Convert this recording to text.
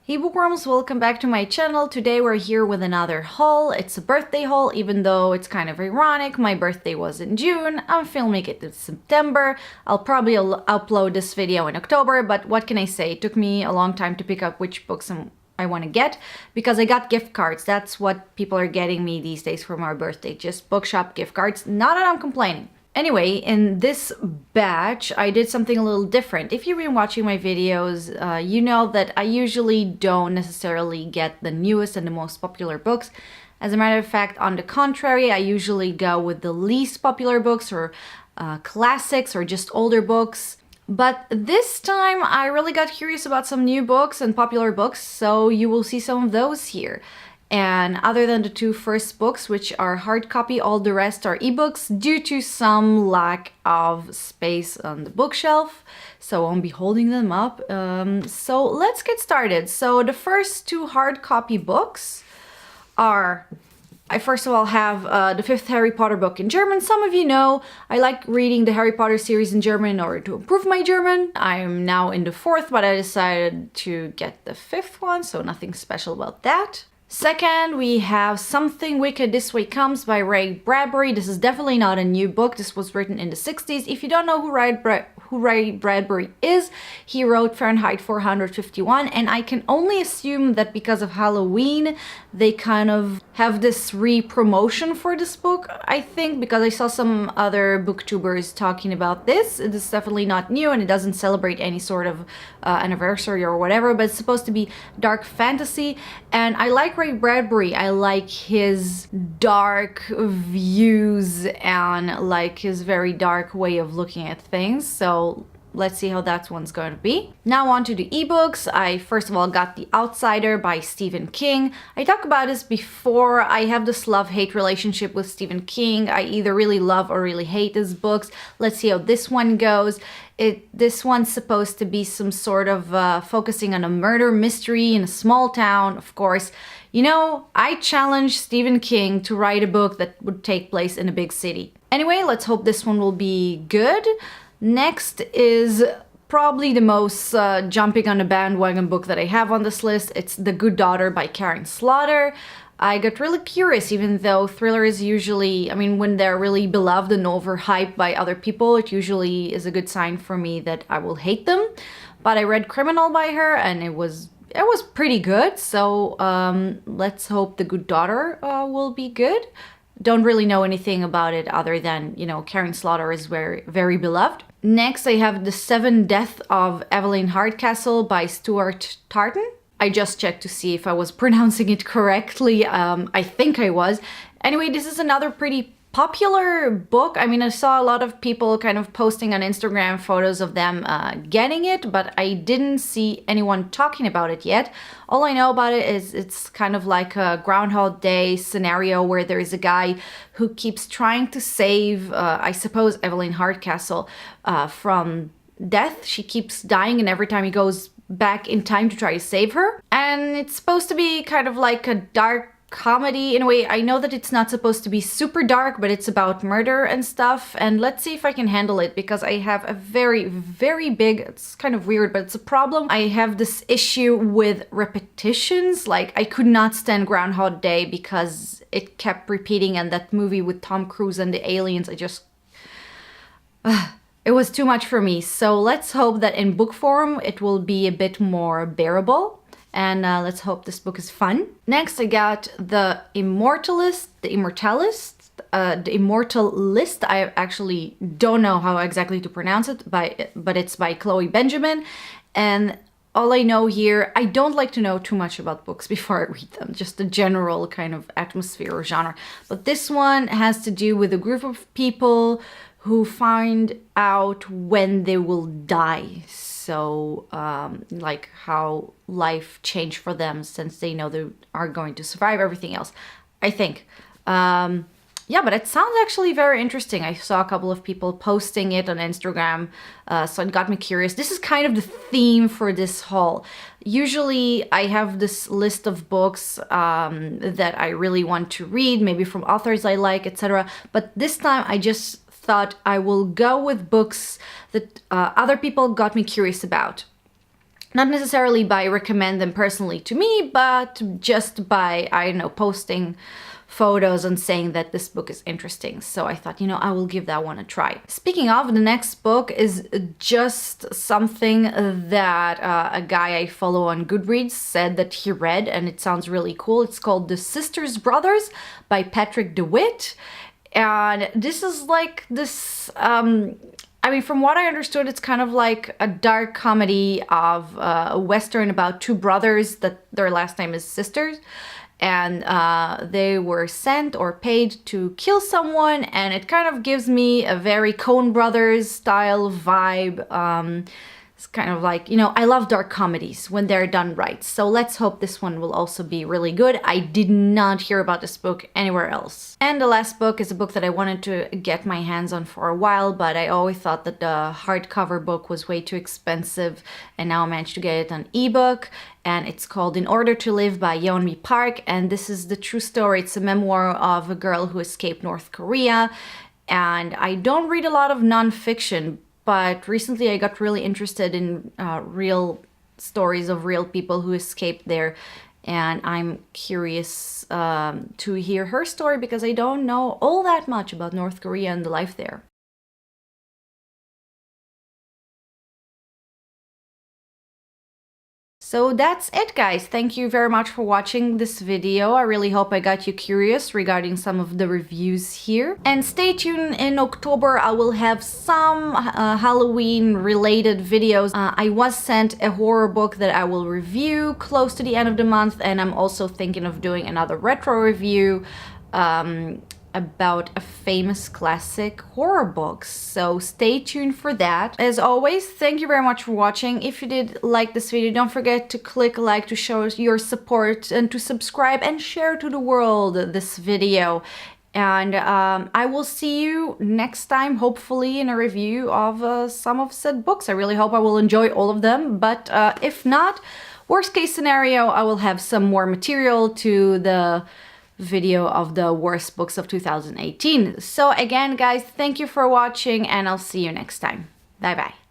Hey Bookworms, welcome back to my channel. Today we're here with another haul. It's a birthday haul, even though it's kind of ironic. My birthday was in June. I'm filming it in September. I'll probably upload this video in October, but what can I say? It took me a long time to pick up which books I want to get because I got gift cards. That's what people are getting me these days for my birthday. Just bookshop gift cards. Not that I'm complaining. Anyway, in this batch, I did something a little different. If you've been watching my videos, you know that I usually don't necessarily get the newest and the most popular books. As a matter of fact, on the contrary, I usually go with the least popular books or classics or just older books. But this time, I really got curious about some new books and popular books, so you will see some of those here. And other than the two first books, which are hard copy, all the rest are ebooks due to some lack of space on the bookshelf. So I won't be holding them up. So let's get started. So the first two hard copy books are... I first of all have the fifth Harry Potter book in German. Some of you know I like reading the Harry Potter series in German in order to improve my German. I am now in the fourth, but I decided to get the fifth one, so nothing special about that. Second, we have Something Wicked This Way Comes by Ray Bradbury. This is definitely not a new book. This was written in the 60s. If you don't know who Ray Bradbury is, he wrote Fahrenheit 451, and I can only assume that because of Halloween, they kind of have this re-promotion for this book, I think, because I saw some other booktubers talking about this. It is definitely not new, and it doesn't celebrate any sort of anniversary or whatever, but it's supposed to be dark fantasy, and I like Ray Bradbury. I like his dark views and like his very dark way of looking at things, so let's see how that one's going to be. Now on to the ebooks. I first of all got The Outsider by Stephen King. I talked about this before. I have this love-hate relationship with Stephen King. I either really love or really hate his books. Let's see how this one goes. This one's supposed to be some sort of focusing on a murder mystery in a small town, of course. You know, I challenged Stephen King to write a book that would take place in a big city. Anyway, let's hope this one will be good. Next is probably the most jumping on the bandwagon book that I have on this list. It's The Good Daughter by Karen Slaughter. I got really curious, even though thrillers usually, I mean, when they're really beloved and overhyped by other people, it usually is a good sign for me that I will hate them. But I read Criminal by her, and it was pretty good, so let's hope The Good Daughter will be good. Don't really know anything about it other than, you know, Karen Slaughter is very, very beloved. Next, I have The Seven Deaths of Evelyn Hardcastle by Stuart Tartan. I just checked to see if I was pronouncing it correctly. I think I was. Anyway, this is another pretty popular book. I mean, I saw a lot of people kind of posting on Instagram photos of them getting it, but I didn't see anyone talking about it yet. All I know about it is it's kind of like a Groundhog Day scenario where there is a guy who keeps trying to save, I suppose, Evelyn Hardcastle from death. She keeps dying, and every time he goes back in time to try to save her. And it's supposed to be kind of like a dark comedy in a way. I know that it's not supposed to be super dark, but it's about murder and stuff, and let's see if I can handle it, because I have a very, very big, it's kind of weird, but it's a problem. I have this issue with repetitions. Like, I could not stand Groundhog Day because it kept repeating, and that movie with Tom Cruise and the aliens, I just... it was too much for me. So let's hope that in book form it will be a bit more bearable. And let's hope this book is fun. Next, I got The Immortalist. I actually don't know how exactly to pronounce it, but it's by Chloe Benjamin. And all I know here, I don't like to know too much about books before I read them, just the general kind of atmosphere or genre. But this one has to do with a group of people who find out when they will die. So, like how life changed for them since they know they are going to survive everything else, I think. Yeah, but it sounds actually very interesting. I saw a couple of people posting it on Instagram, so it got me curious. This is kind of the theme for this haul. Usually I have this list of books that I really want to read, maybe from authors I like, etc. But this time I just thought I will go with books that other people got me curious about. Not necessarily by recommend them personally to me, but just by, I don't know, posting photos and saying that this book is interesting. So I thought, you know, I will give that one a try. Speaking of, the next book is just something that a guy I follow on Goodreads said that he read, and it sounds really cool. It's called The Sisters Brothers by Patrick DeWitt. And this is like this, I mean, from what I understood, it's kind of like a dark comedy of a Western about two brothers that their last name is Sisters. And they were sent or paid to kill someone, and it kind of gives me a very Coen Brothers style vibe. It's kind of like, you know, I love dark comedies when they're done right. So let's hope this one will also be really good. I did not hear about this book anywhere else. And the last book is a book that I wanted to get my hands on for a while, but I always thought that the hardcover book was way too expensive, and now I managed to get it on ebook. And it's called In Order to Live by Yeonmi Park, and this is the true story. It's a memoir of a girl who escaped North Korea, and I don't read a lot of nonfiction, but recently I got really interested in real stories of real people who escaped there, and I'm curious to hear her story because I don't know all that much about North Korea and the life there. So that's it, guys. Thank you very much for watching this video. I really hope I got you curious regarding some of the reviews here. And stay tuned, in October I will have some Halloween related videos. I was sent a horror book that I will review close to the end of the month, and I'm also thinking of doing another retro review about a famous classic horror book, so stay tuned for that. As always, thank you very much for watching. If you did like this video, don't forget to click like to show your support, and to subscribe and share to the world this video. And I will see you next time, hopefully in a review of some of said books. I really hope I will enjoy all of them, but if not, worst case scenario, I will have some more material to the video of the worst books of 2018. So again, guys, thank you for watching, and I'll see you next time. Bye bye.